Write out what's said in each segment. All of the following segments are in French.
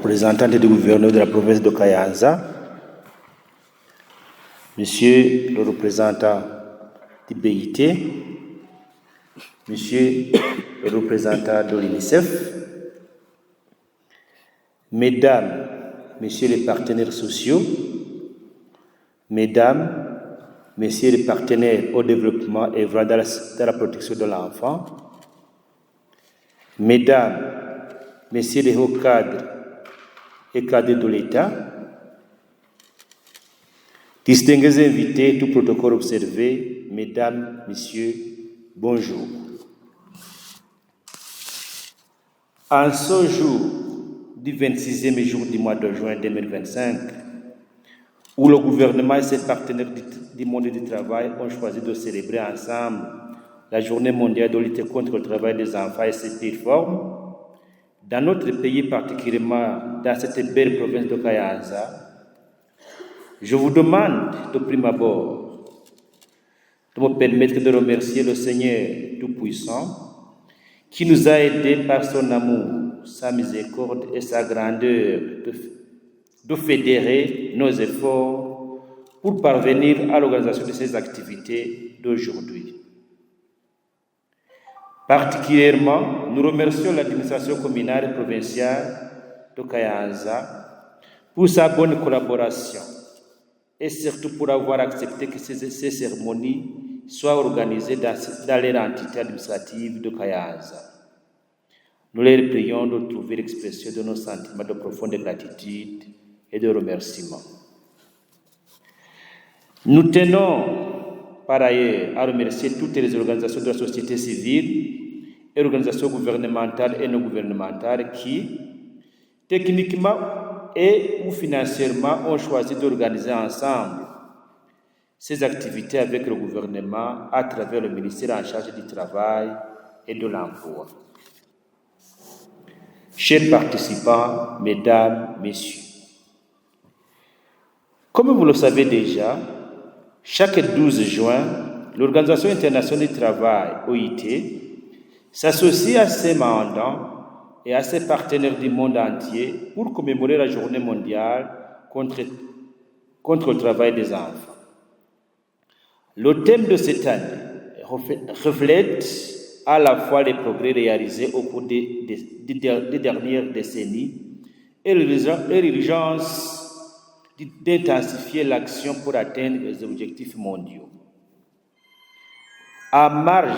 représentante du gouverneur de la province de Kayanza, Monsieur le représentant du BIT, Monsieur le représentant de l'UNICEF, Mesdames, Messieurs les partenaires sociaux, Mesdames, Messieurs les partenaires au développement et dans la protection de l'enfant, Mesdames, Messieurs les hauts cadres et cadres de l'État, distingués invités, tout protocole observé, Mesdames, Messieurs, bonjour. En ce jour du 26e jour du mois de juin 2025, où le gouvernement et ses partenaires du monde du travail ont choisi de célébrer ensemble la journée mondiale de lutte contre le travail des enfants et ses pires formes, dans notre pays, particulièrement dans cette belle province de Kayanza, je vous demande de prime abord de me permettre de remercier le Seigneur Tout-Puissant qui nous a aidés par son amour, sa miséricorde et sa grandeur de fédérer nos efforts pour parvenir à l'organisation de ces activités d'aujourd'hui. Particulièrement, nous remercions l'administration communale et provinciale de Kayanza pour sa bonne collaboration et surtout pour avoir accepté que ces cérémonies soient organisées dans leur entité administrative de Kayanza. Nous les prions de trouver l'expression de nos sentiments de profonde gratitude et de remerciement. Nous tenons par ailleurs à remercier toutes les organisations de la société civile et organisations gouvernementales et non gouvernementales qui, techniquement et ou financièrement, ont choisi d'organiser ensemble ces activités avec le gouvernement à travers le ministère en charge du travail et de l'emploi. Chers participants, Mesdames, Messieurs, comme vous le savez déjà, chaque 12 juin, l'Organisation internationale du travail, OIT, s'associe à ses mandants et à ses partenaires du monde entier pour commémorer la journée mondiale contre le travail des enfants. Le thème de cette année reflète à la fois les progrès réalisés au cours des dernières décennies et l'urgence d'intensifier l'action pour atteindre les objectifs mondiaux. À marge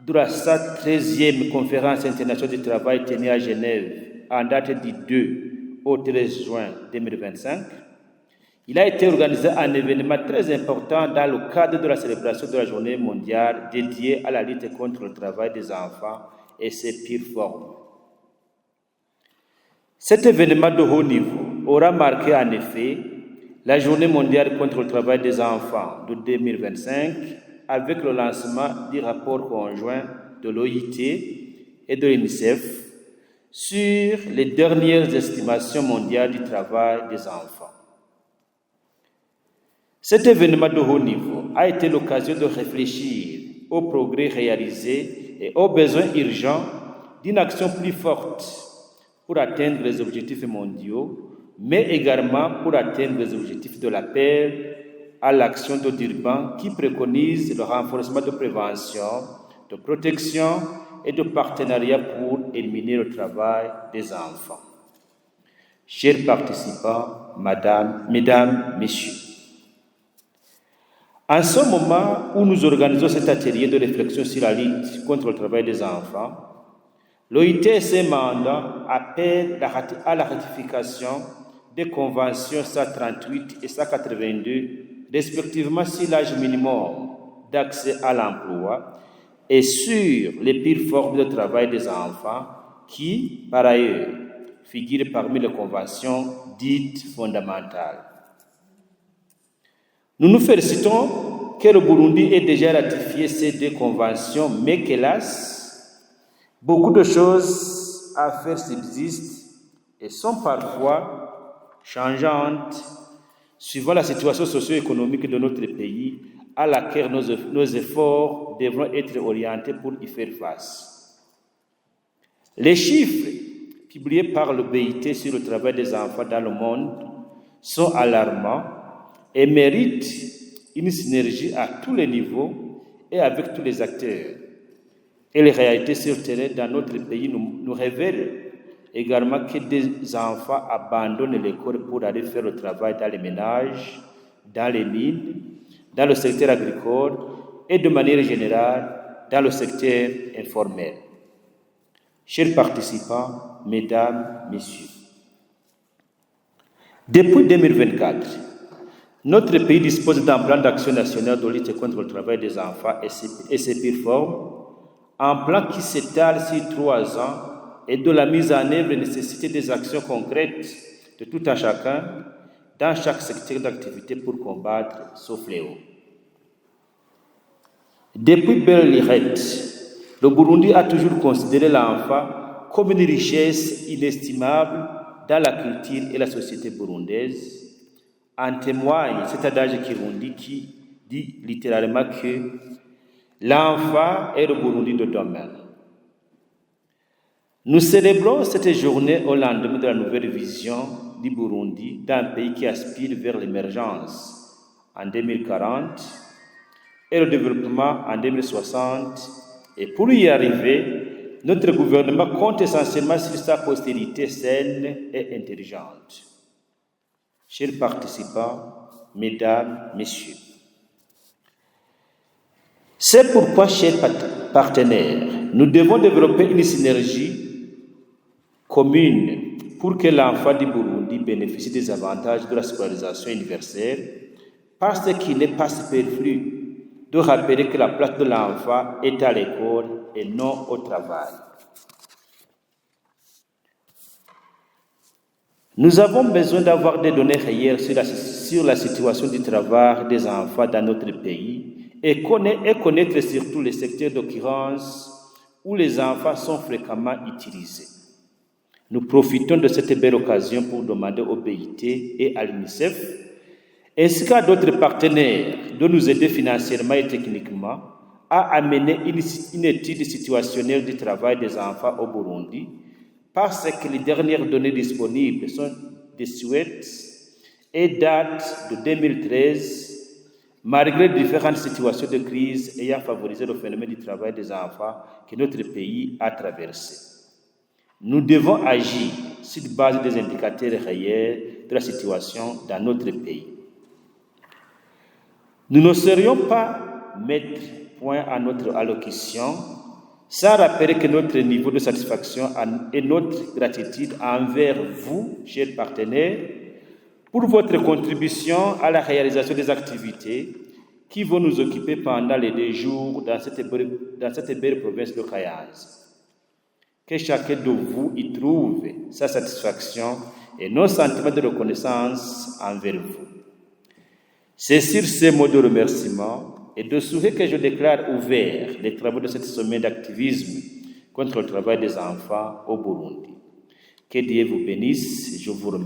de la 13e conférence internationale du travail tenue à Genève en date du 2 au 13 juin 2025, il a été organisé un événement très important dans le cadre de la célébration de la journée mondiale dédiée à la lutte contre le travail des enfants et ses pires formes. Cet événement de haut niveau aura marqué en effet la journée mondiale contre le travail des enfants de 2025 avec le lancement du rapport conjoint de l'OIT et de l'UNICEF sur les dernières estimations mondiales du travail des enfants. Cet événement de haut niveau a été l'occasion de réfléchir aux progrès réalisés et aux besoins urgents d'une action plus forte pour atteindre les objectifs mondiaux, mais également pour atteindre les objectifs de l'appel à l'action de Durban qui préconise le renforcement de prévention, de protection et de partenariat pour éliminer le travail des enfants. Chers participants, Mesdames, Messieurs, en ce moment où nous organisons cet atelier de réflexion sur la lutte contre le travail des enfants, l'OIT et ses mandats appellent à la ratification des conventions 138 et 182, respectivement sur l'âge minimum d'accès à l'emploi et sur les pires formes de travail des enfants qui, par ailleurs, figurent parmi les conventions dites fondamentales. Nous nous félicitons que le Burundi ait déjà ratifié ces deux conventions, mais qu'hélas, beaucoup de choses à faire subsistent et sont parfois changeantes suivant la situation socio-économique de notre pays à laquelle nos efforts devront être orientés pour y faire face. Les chiffres publiés par le BIT sur le travail des enfants dans le monde sont alarmants et méritent une synergie à tous les niveaux et avec tous les acteurs. Et les réalités sur le terrain dans notre pays nous révèlent également que des enfants abandonnent l'école pour aller faire le travail dans les ménages, dans les mines, dans le secteur agricole et de manière générale dans le secteur informel. Chers participants, mesdames, messieurs, depuis 2024, notre pays dispose d'un plan d'action national de lutte contre le travail des enfants et ses pires formes, un plan qui s'étale sur 3 ans et de la mise en œuvre nécessite des actions concrètes de tout un chacun dans chaque secteur d'activité pour combattre ce fléau. Depuis belle lurette, le Burundi a toujours considéré l'enfant comme une richesse inestimable dans la culture et la société burundaise. En témoigne cet adage kirundi qui dit littéralement que l'enfant est le Burundi de demain. Nous célébrons cette journée au lendemain de la nouvelle vision du Burundi d'un pays qui aspire vers l'émergence en 2040 et le développement en 2060. Et pour y arriver, notre gouvernement compte essentiellement sur sa postérité saine et intelligente. Chers participants, mesdames, messieurs, c'est pourquoi, chers partenaires, nous devons développer une synergie commune pour que l'enfant du Burundi bénéficie des avantages de la scolarisation universelle, parce qu'il n'est pas superflu de rappeler que la place de l'enfant est à l'école et non au travail. Nous avons besoin d'avoir des données réelles sur la situation du travail des enfants dans notre pays et connaître surtout les secteurs d'occurrence où les enfants sont fréquemment utilisés. Nous profitons de cette belle occasion pour demander au BIT et à l'UNICEF, ainsi qu'à d'autres partenaires, de nous aider financièrement et techniquement à amener une étude situationnelle du travail des enfants au Burundi, parce que les dernières données disponibles sont désuètes et datent de 2013, malgré différentes situations de crise ayant favorisé le phénomène du travail des enfants que notre pays a traversé. Nous devons agir sur la base des indicateurs réels de la situation dans notre pays. Nous ne serions pas mettre point à notre allocution sans rappeler que notre niveau de satisfaction et notre gratitude envers vous, chers partenaires, pour votre contribution à la réalisation des activités qui vont nous occuper pendant les 2 jours dans cette belle province de Kayanza. Que chacun de vous y trouve sa satisfaction et nos sentiments de reconnaissance envers vous. C'est sur ces mots de remerciement et de souhait que je déclare ouverts les travaux de cette semaine d'activisme contre le travail des enfants au Burundi. Que Dieu vous bénisse, je vous remercie.